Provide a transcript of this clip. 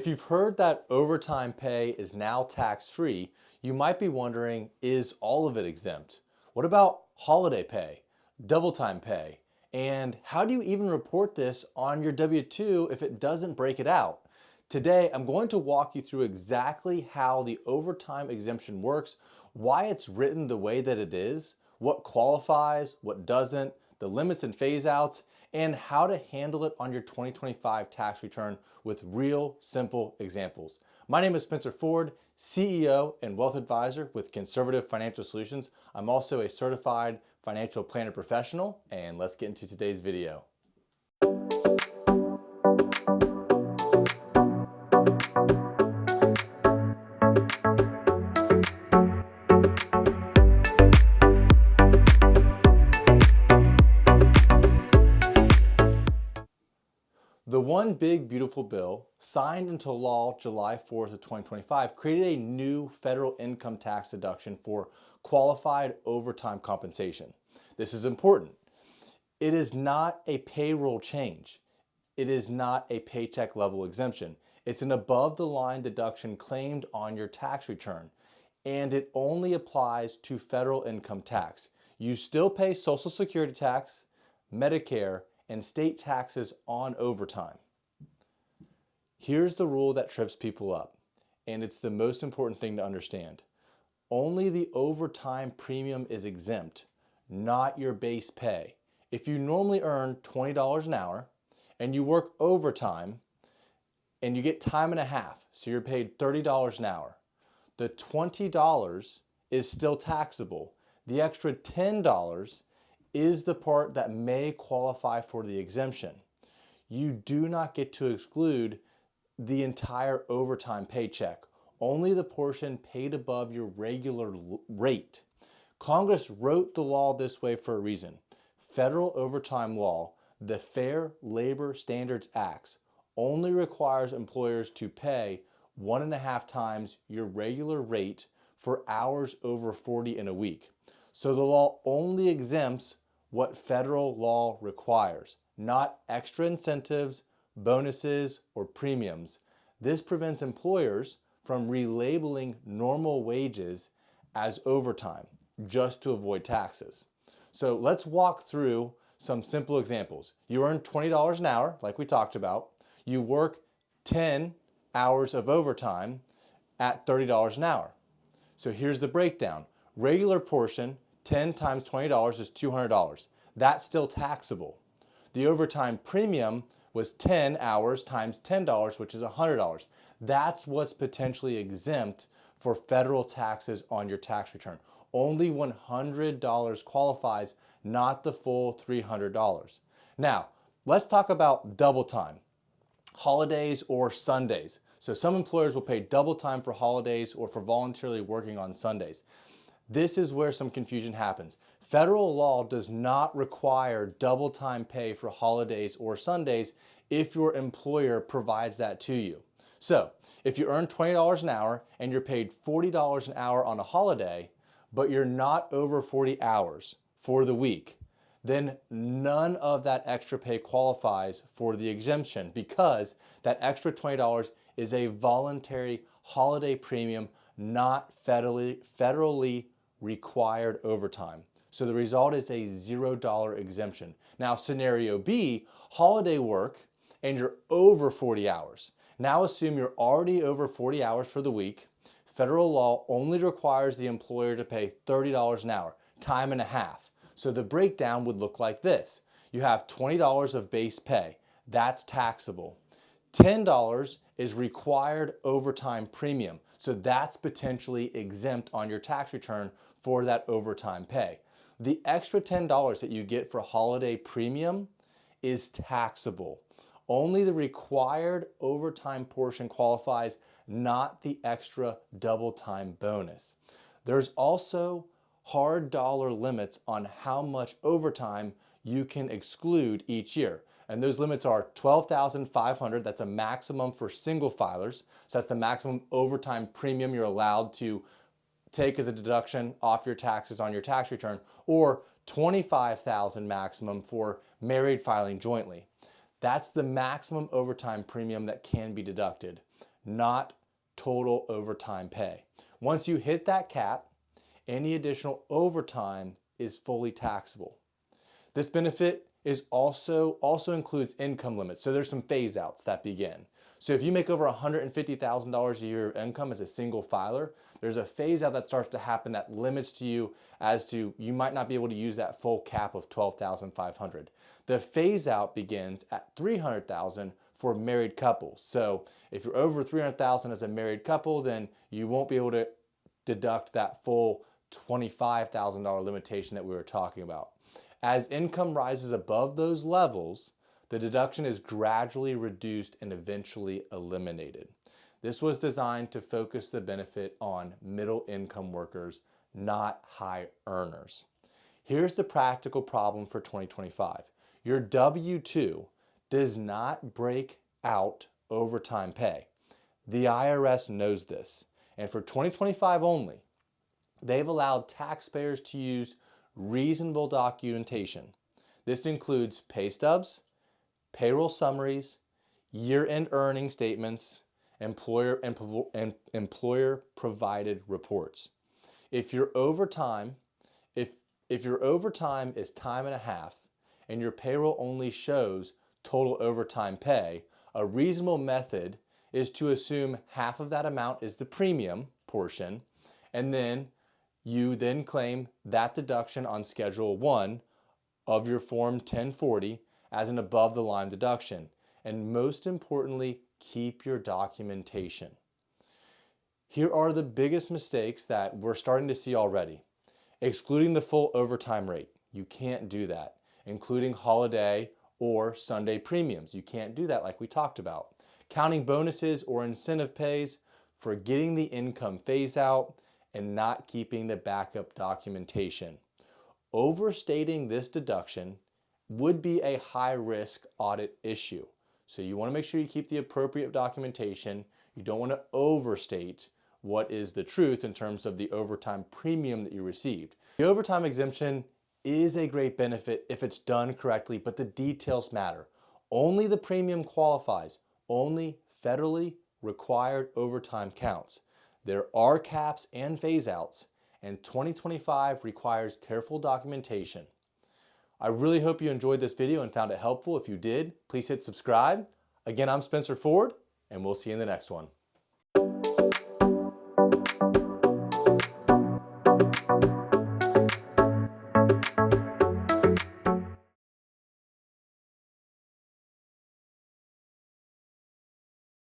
If you've heard that overtime pay is now tax-free, you might be wondering, is all of it exempt? What about holiday pay, double time pay, and how do you even report this on your W-2 if it doesn't break it out? Today, I'm going to walk you through exactly how the overtime exemption works, why it's written the way that it is, what qualifies, what doesn't, the limits and phase outs, and how to handle it on your 2025 tax return with real simple examples. My name is Spencer Ford, CEO and Wealth Advisor with Conservative Financial Solutions. I'm also a certified financial planner professional, and let's get into today's video. The One Big Beautiful Bill, signed into law July 4th of 2025, created a new federal income tax deduction for qualified overtime compensation. This is important. It is not a payroll change. It is not a paycheck level exemption. It's an above the line deduction claimed on your tax return, and it only applies to federal income tax. You still pay Social Security tax, Medicare, and state taxes on overtime. Here's the rule that trips people up, and it's the most important thing to understand. Only the overtime premium is exempt, not your base pay. If you normally earn $20 an hour and you work overtime and you get time and a half, so you're paid $30 an hour, the $20 is still taxable. The extra $10 is the part that may qualify for the exemption. You do not get to exclude the entire overtime paycheck, only the portion paid above your regular rate. Congress wrote the law this way for a reason. Federal overtime law, the Fair Labor Standards Act, only requires employers to pay 1.5 times your regular rate for hours over 40 in a week. So the law only exempts what federal law requires, not extra incentives, bonuses, or premiums. This prevents employers from relabeling normal wages as overtime just to avoid taxes. So let's walk through some simple examples. You earn $20 an hour, like we talked about. You work 10 hours of overtime at $30 an hour. So here's the breakdown. Regular portion, 10 times $20 is $200. That's still taxable. The overtime premium was 10 hours times $10, which is $100. That's what's potentially exempt for federal taxes on your tax return. Only $100 qualifies, not the full $300. Now, let's talk about double time, holidays or Sundays. So some employers will pay double time for holidays or for voluntarily working on Sundays. This is where some confusion happens. Federal law does not require double time pay for holidays or Sundays if your employer provides that to you. So if you earn $20 an hour and you're paid $40 an hour on a holiday, but you're not over 40 hours for the week, then none of that extra pay qualifies for the exemption because that extra $20 is a voluntary holiday premium, not federally required overtime. So the result is a $0 exemption. Now, scenario B, holiday work and you're over 40 hours. Now assume you're already over 40 hours for the week. Federal law only requires the employer to pay $30 an hour, time and a half. So the breakdown would look like this. You have $20 of base pay. That's taxable. $10 is required overtime premium. So that's potentially exempt on your tax return for that overtime pay. The extra $10 that you get for holiday premium is taxable. Only the required overtime portion qualifies, not the extra double time bonus. There's also hard dollar limits on how much overtime you can exclude each year. And those limits are $12,500, that's a maximum for single filers. So that's the maximum overtime premium you're allowed to take as a deduction off your taxes on your tax return, or $25,000 maximum for married filing jointly. That's the maximum overtime premium that can be deducted. not total overtime pay. Once you hit that cap, any additional overtime is fully taxable. This benefit is also includes income limits. So there's some phase outs that begin. So if you make over $150,000 a year of income as a single filer, there's a phase out that starts to happen that limits to you as to you might not be able to use that full cap of $12,500. The phase out begins at $300,000 for married couples. So if you're over $300,000 as a married couple, then you won't be able to deduct that full $25,000 limitation that we were talking about. As income rises above those levels, the deduction is gradually reduced and eventually eliminated. This was designed to focus the benefit on middle income workers, not high earners. Here's the practical problem for 2025. Your W-2 does not break out overtime pay. The IRS knows this, and for 2025 only, they've allowed taxpayers to use reasonable documentation. This includes pay stubs, payroll summaries, year-end earnings statements, employer provided reports. If your overtime is time and a half and your payroll only shows total overtime pay, a reasonable method is to assume half of that amount is the premium portion, and then you then claim that deduction on Schedule 1 of your Form 1040 as an above the line deduction. And most importantly, keep your documentation. Here are the biggest mistakes that we're starting to see already. Excluding the full overtime rate. You can't do that. Including holiday or Sunday premiums. You can't do that like we talked about. Counting bonuses or incentive pays, forgetting the income phase out, and not keeping the backup documentation. Overstating this deduction would be a high-risk audit issue. So you want to make sure you keep the appropriate documentation. You don't want to overstate what is the truth in terms of the overtime premium that you received. The overtime exemption is a great benefit if it's done correctly, but the details matter. Only the premium qualifies. Only federally required overtime counts. There are caps and phase outs, and 2025 requires careful documentation. I really hope you enjoyed this video and found it helpful. If you did, please hit subscribe. Again, I'm Spencer Ford, and we'll see you in the next one.